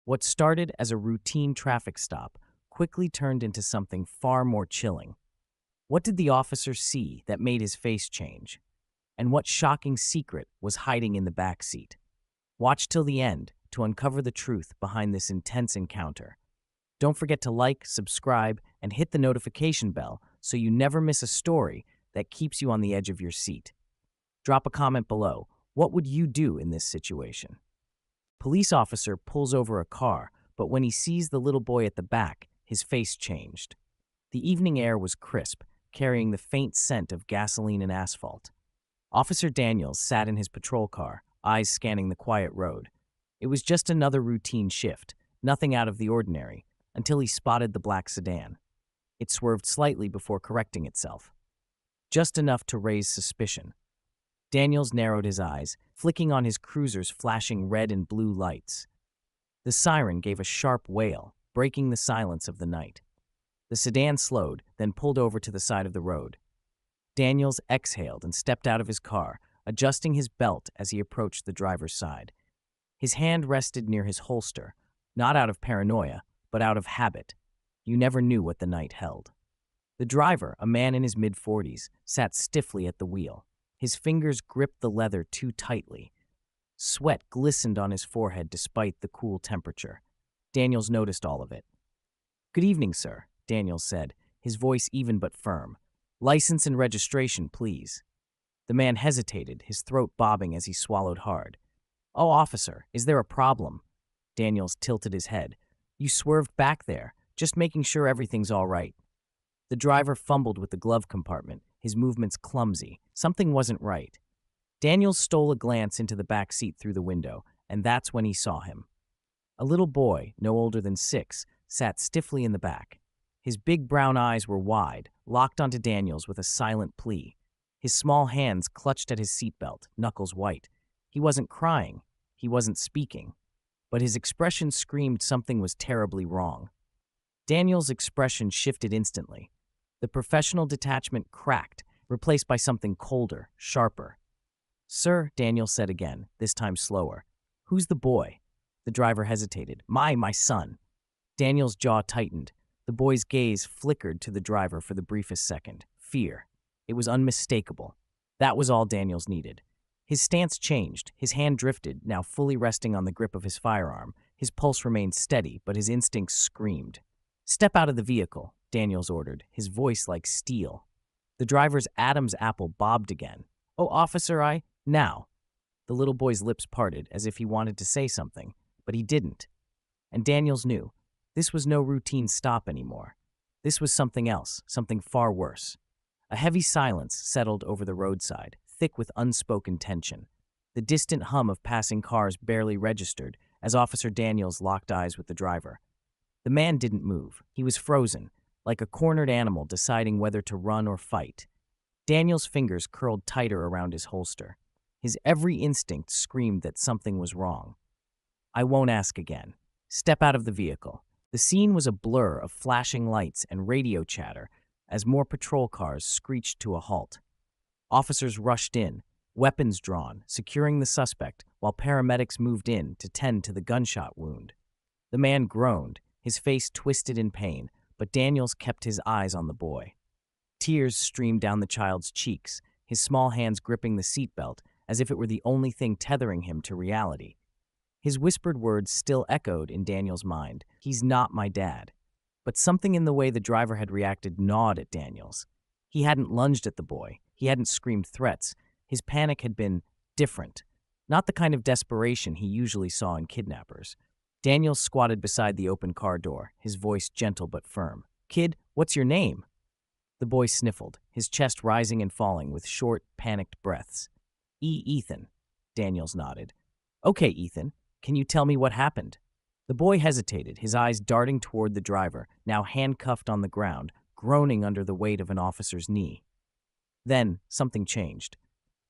What started as a routine traffic stop quickly turned into something far more chilling. What did the officer see that made his face change? And what shocking secret was hiding in the back seat? Watch till the end to uncover the truth behind this intense encounter. Don't forget to like, subscribe, and hit the notification bell so you never miss a story that keeps you on the edge of your seat. Drop a comment below. What would you do in this situation? Police officer pulls over a car, but when he sees the little boy at the back, his face changed. The evening air was crisp, carrying the faint scent of gasoline and asphalt. Officer Daniels sat in his patrol car, eyes scanning the quiet road. It was just another routine shift, nothing out of the ordinary, until he spotted the black sedan. It swerved slightly before correcting itself, just enough to raise suspicion. Daniels narrowed his eyes, flicking on his cruiser's flashing red and blue lights. The siren gave a sharp wail, breaking the silence of the night. The sedan slowed, then pulled over to the side of the road. Daniels exhaled and stepped out of his car, adjusting his belt as he approached the driver's side. His hand rested near his holster, not out of paranoia, but out of habit. You never knew what the night held. The driver, a man in his mid-40s, sat stiffly at the wheel. His fingers gripped the leather too tightly. Sweat glistened on his forehead despite the cool temperature. Daniels noticed all of it. "Good evening, sir," Daniels said, his voice even but firm. "License and registration, please." The man hesitated, his throat bobbing as he swallowed hard. "Oh, officer, is there a problem?" Daniels tilted his head. "You swerved back there, just making sure everything's all right." The driver fumbled with the glove compartment, his movements clumsy. Something wasn't right. Daniels stole a glance into the back seat through the window, and that's when he saw him. A little boy, no older than 6, sat stiffly in the back. His big brown eyes were wide, locked onto Daniels with a silent plea. His small hands clutched at his seatbelt, knuckles white. He wasn't crying. He wasn't speaking. But his expression screamed something was terribly wrong. Daniels' expression shifted instantly. The professional detachment cracked, replaced by something colder, sharper. "Sir," Daniels said again, this time slower. "Who's the boy?" The driver hesitated. My son." Daniels' jaw tightened. The boy's gaze flickered to the driver for the briefest second. Fear. It was unmistakable. That was all Daniels needed. His stance changed. His hand drifted, now fully resting on the grip of his firearm. His pulse remained steady, but his instincts screamed. "Step out of the vehicle," Daniels ordered, his voice like steel. The driver's Adam's apple bobbed again. "Oh, officer, Now." The little boy's lips parted, as if he wanted to say something, but he didn't. And Daniels knew. This was no routine stop anymore. This was something else, something far worse. A heavy silence settled over the roadside, thick with unspoken tension. The distant hum of passing cars barely registered as Officer Daniels locked eyes with the driver. The man didn't move. He was frozen, like a cornered animal deciding whether to run or fight. Daniels' fingers curled tighter around his holster. His every instinct screamed that something was wrong. "I won't ask again. Step out of the vehicle." The scene was a blur of flashing lights and radio chatter as more patrol cars screeched to a halt. Officers rushed in, weapons drawn, securing the suspect, while paramedics moved in to tend to the gunshot wound. The man groaned, his face twisted in pain, but Daniels kept his eyes on the boy. Tears streamed down the child's cheeks, his small hands gripping the seatbelt as if it were the only thing tethering him to reality. His whispered words still echoed in Daniels' mind. "He's not my dad." But something in the way the driver had reacted gnawed at Daniels. He hadn't lunged at the boy. He hadn't screamed threats. His panic had been different, not the kind of desperation he usually saw in kidnappers. Daniels squatted beside the open car door, his voice gentle but firm. "Kid, what's your name?" The boy sniffled, his chest rising and falling with short, panicked breaths. Ethan," Daniels nodded. "Okay, Ethan, can you tell me what happened?" The boy hesitated, his eyes darting toward the driver, now handcuffed on the ground, groaning under the weight of an officer's knee. Then, something changed.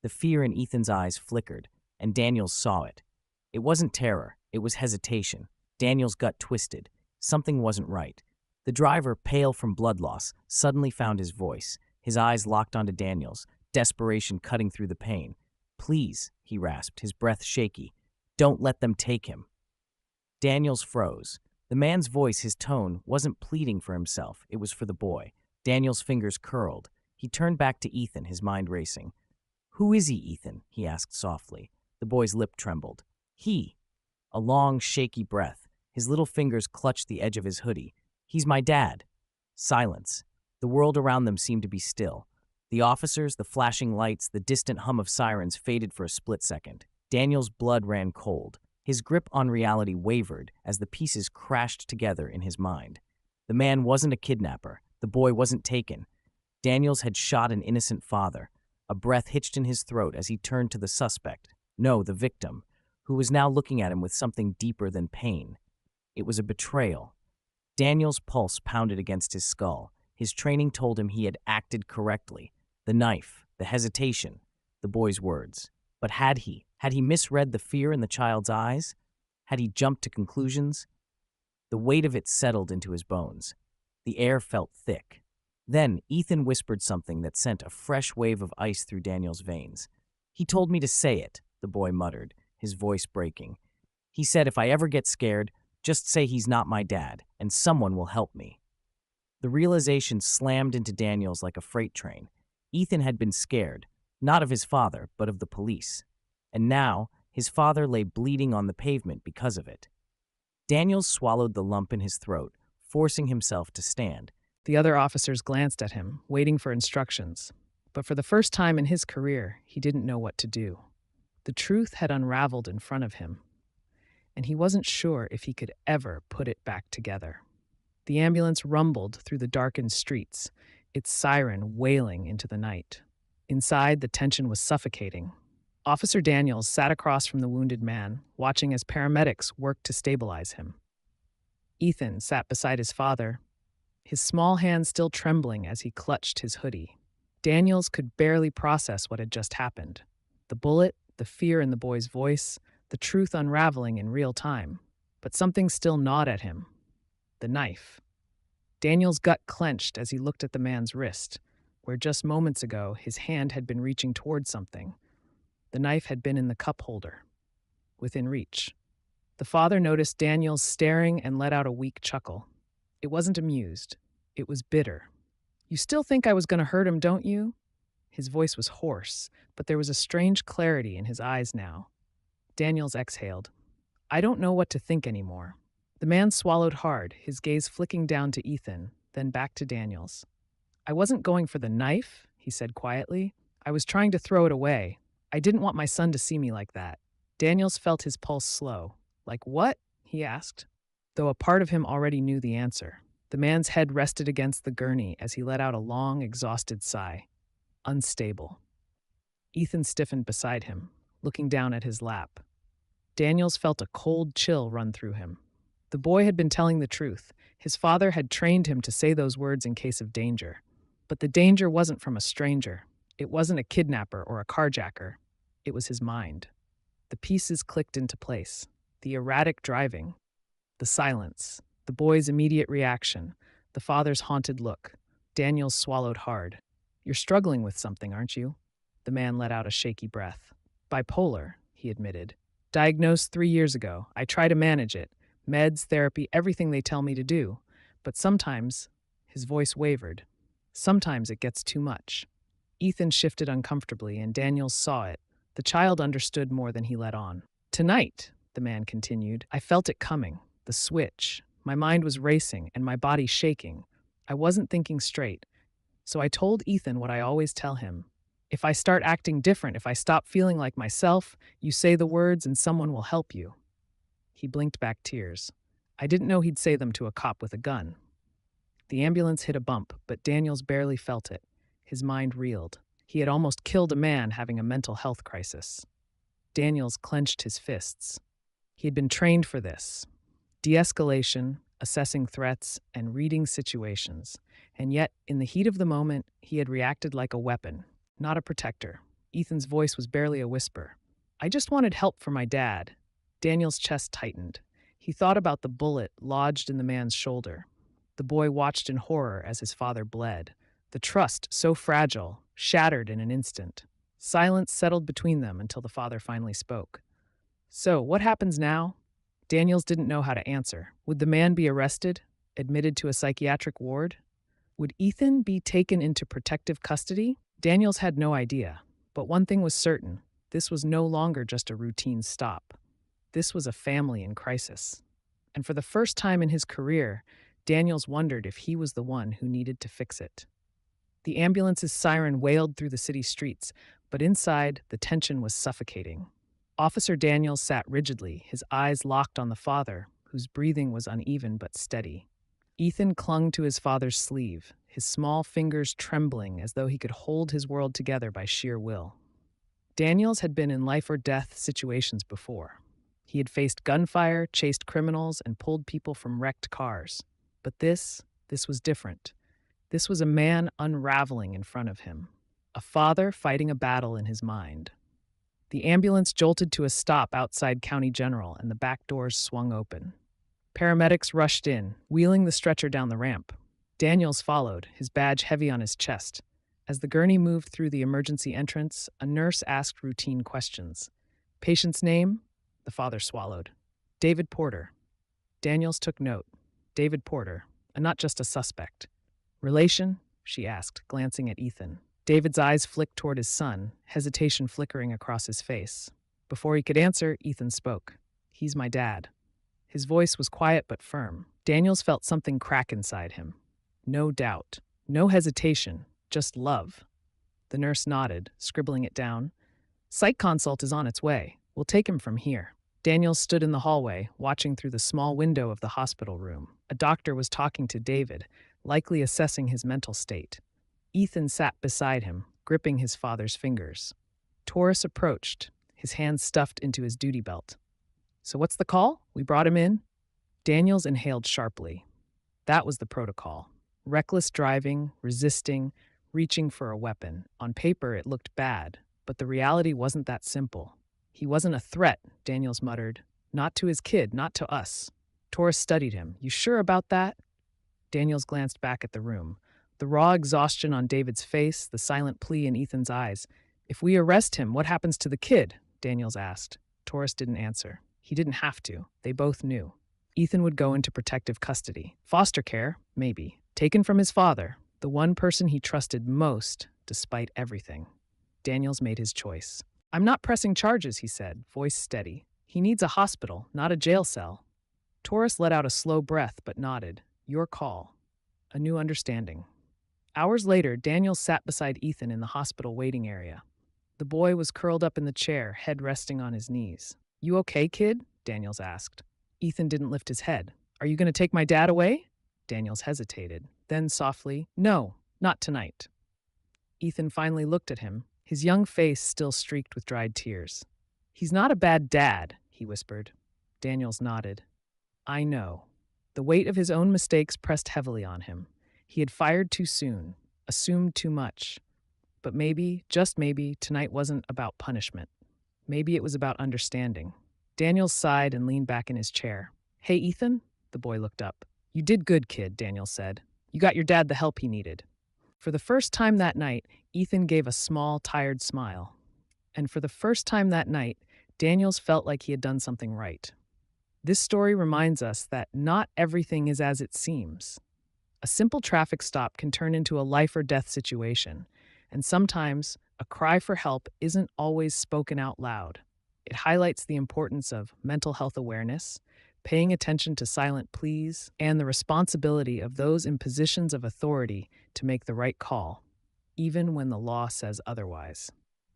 The fear in Ethan's eyes flickered, and Daniels saw it. It wasn't terror, it was hesitation. Daniels' gut twisted. Something wasn't right. The driver, pale from blood loss, suddenly found his voice, his eyes locked onto Daniels, desperation cutting through the pain. "Please," he rasped, his breath shaky, "don't let them take him." Daniels froze. The man's voice, his tone, wasn't pleading for himself. It was for the boy. Daniel's fingers curled. He turned back to Ethan, his mind racing. "Who is he, Ethan?" he asked softly. The boy's lip trembled. "He." A long, shaky breath. His little fingers clutched the edge of his hoodie. "He's my dad." Silence. The world around them seemed to be still. The officers, the flashing lights, the distant hum of sirens faded for a split second. Daniel's blood ran cold. His grip on reality wavered as the pieces crashed together in his mind. The man wasn't a kidnapper. The boy wasn't taken. Daniels had shot an innocent father. A breath hitched in his throat as he turned to the suspect. No, the victim, who was now looking at him with something deeper than pain. It was a betrayal. Daniel's pulse pounded against his skull. His training told him he had acted correctly. The knife, the hesitation, the boy's words. But had he? Had he misread the fear in the child's eyes? Had he jumped to conclusions? The weight of it settled into his bones. The air felt thick. Then Ethan whispered something that sent a fresh wave of ice through Daniel's veins. "He told me to say it," the boy muttered, his voice breaking. "He said if I ever get scared, just say he's not my dad, and someone will help me." The realization slammed into Daniels like a freight train. Ethan had been scared, not of his father, but of the police. And now, his father lay bleeding on the pavement because of it. Daniels swallowed the lump in his throat, forcing himself to stand. The other officers glanced at him, waiting for instructions. But for the first time in his career, he didn't know what to do. The truth had unraveled in front of him, and he wasn't sure if he could ever put it back together. The ambulance rumbled through the darkened streets, its siren wailing into the night. Inside, the tension was suffocating. Officer Daniels sat across from the wounded man, watching as paramedics worked to stabilize him. Ethan sat beside his father, his small hand still trembling as he clutched his hoodie. Daniels could barely process what had just happened. The bullet, the fear in the boy's voice, the truth unraveling in real time. But something still gnawed at him. The knife. Daniel's gut clenched as he looked at the man's wrist, where just moments ago his hand had been reaching toward something. The knife had been in the cup holder, within reach. The father noticed Daniels staring and let out a weak chuckle. It wasn't amused. It was bitter. "You still think I was going to hurt him, don't you?" His voice was hoarse, but there was a strange clarity in his eyes now. Daniels exhaled. "I don't know what to think anymore." The man swallowed hard, his gaze flicking down to Ethan, then back to Daniels. "I wasn't going for the knife," he said quietly. "I was trying to throw it away. I didn't want my son to see me like that." Daniels felt his pulse slow. "Like what?" he asked, though a part of him already knew the answer. The man's head rested against the gurney as he let out a long, exhausted sigh. Unstable. Ethan stiffened beside him, looking down at his lap. Daniels felt a cold chill run through him. The boy had been telling the truth. His father had trained him to say those words in case of danger. But the danger wasn't from a stranger. It wasn't a kidnapper or a carjacker. It was his mind. The pieces clicked into place. The erratic driving. The silence. The boy's immediate reaction. The father's haunted look. Daniels swallowed hard. "You're struggling with something, aren't you?" The man let out a shaky breath. "Bipolar," he admitted. "Diagnosed 3 years ago. I try to manage it. Meds, therapy, everything they tell me to do. But sometimes," his voice wavered, "sometimes it gets too much." Ethan shifted uncomfortably, and Daniels saw it. The child understood more than he let on. "Tonight," the man continued, "I felt it coming. The switch. My mind was racing and my body shaking. I wasn't thinking straight. So I told Ethan what I always tell him. If I start acting different, if I stop feeling like myself, you say the words and someone will help you." He blinked back tears. I didn't know he'd say them to a cop with a gun. The ambulance hit a bump, but Daniels barely felt it. His mind reeled. He had almost killed a man having a mental health crisis. Daniels clenched his fists. He had been trained for this. De-escalation, assessing threats, and reading situations. And yet, in the heat of the moment, he had reacted like a weapon, not a protector. Ethan's voice was barely a whisper. "I just wanted help for my dad." Daniel's chest tightened. He thought about the bullet lodged in the man's shoulder. The boy watched in horror as his father bled. The trust, so fragile, shattered in an instant. Silence settled between them until the father finally spoke. "So, what happens now?" Daniels didn't know how to answer. Would the man be arrested, admitted to a psychiatric ward? Would Ethan be taken into protective custody? Daniels had no idea. But one thing was certain: this was no longer just a routine stop. This was a family in crisis. And for the first time in his career, Daniels wondered if he was the one who needed to fix it. The ambulance's siren wailed through the city streets, but inside, the tension was suffocating. Officer Daniels sat rigidly, his eyes locked on the father, whose breathing was uneven but steady. Ethan clung to his father's sleeve, his small fingers trembling as though he could hold his world together by sheer will. Daniels had been in life-or-death situations before. He had faced gunfire, chased criminals, and pulled people from wrecked cars. But this was different. This was a man unraveling in front of him, a father fighting a battle in his mind. The ambulance jolted to a stop outside County General, and the back doors swung open. Paramedics rushed in, wheeling the stretcher down the ramp. Daniels followed, his badge heavy on his chest. As the gurney moved through the emergency entrance, a nurse asked routine questions. Patient's name? The father swallowed. David Porter. Daniels took note. David Porter, and not just a suspect. Relation? She asked, glancing at Ethan. David's eyes flicked toward his son, hesitation flickering across his face. Before he could answer, Ethan spoke. He's my dad. His voice was quiet but firm. Daniels felt something crack inside him. No doubt. No hesitation. Just love. The nurse nodded, scribbling it down. Psych consult is on its way. We'll take him from here. Daniels stood in the hallway, watching through the small window of the hospital room. A doctor was talking to David, likely assessing his mental state. Ethan sat beside him, gripping his father's fingers. Taurus approached, his hands stuffed into his duty belt. So what's the call? We brought him in? Daniels inhaled sharply. That was the protocol. Reckless driving, resisting, reaching for a weapon. On paper, it looked bad, but the reality wasn't that simple. He wasn't a threat, Daniels muttered. Not to his kid, not to us. Taurus studied him. You sure about that? Daniels glanced back at the room. The raw exhaustion on David's face, the silent plea in Ethan's eyes. If we arrest him, what happens to the kid? Daniels asked. Taurus didn't answer. He didn't have to. They both knew. Ethan would go into protective custody. Foster care, maybe. Taken from his father, the one person he trusted most, despite everything. Daniels made his choice. I'm not pressing charges, he said, voice steady. He needs a hospital, not a jail cell. Taurus let out a slow breath but nodded. Your call. A new understanding. Hours later, Daniels sat beside Ethan in the hospital waiting area. The boy was curled up in the chair, head resting on his knees. You okay, kid? Daniels asked. Ethan didn't lift his head. Are you going to take my dad away? Daniels hesitated. Then softly, no, not tonight. Ethan finally looked at him, his young face still streaked with dried tears. He's not a bad dad, he whispered. Daniels nodded. I know. The weight of his own mistakes pressed heavily on him. He had fired too soon, assumed too much. But maybe, just maybe, tonight wasn't about punishment. Maybe it was about understanding. Daniels sighed and leaned back in his chair. Hey, Ethan? The boy looked up. You did good, kid, Daniels said. You got your dad the help he needed. For the first time that night, Ethan gave a small, tired smile. And for the first time that night, Daniels felt like he had done something right. This story reminds us that not everything is as it seems. A simple traffic stop can turn into a life-or-death situation, and sometimes a cry for help isn't always spoken out loud. It highlights the importance of mental health awareness, paying attention to silent pleas, and the responsibility of those in positions of authority to make the right call, even when the law says otherwise.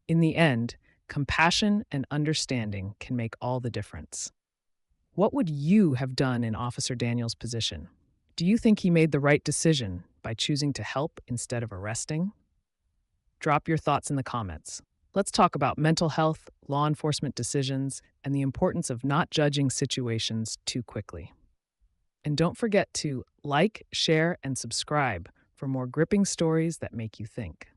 In the end, compassion and understanding can make all the difference. What would you have done in Officer Daniels' position? Do you think he made the right decision by choosing to help instead of arresting? Drop your thoughts in the comments. Let's talk about mental health, law enforcement decisions, and the importance of not judging situations too quickly. And don't forget to like, share, and subscribe for more gripping stories that make you think.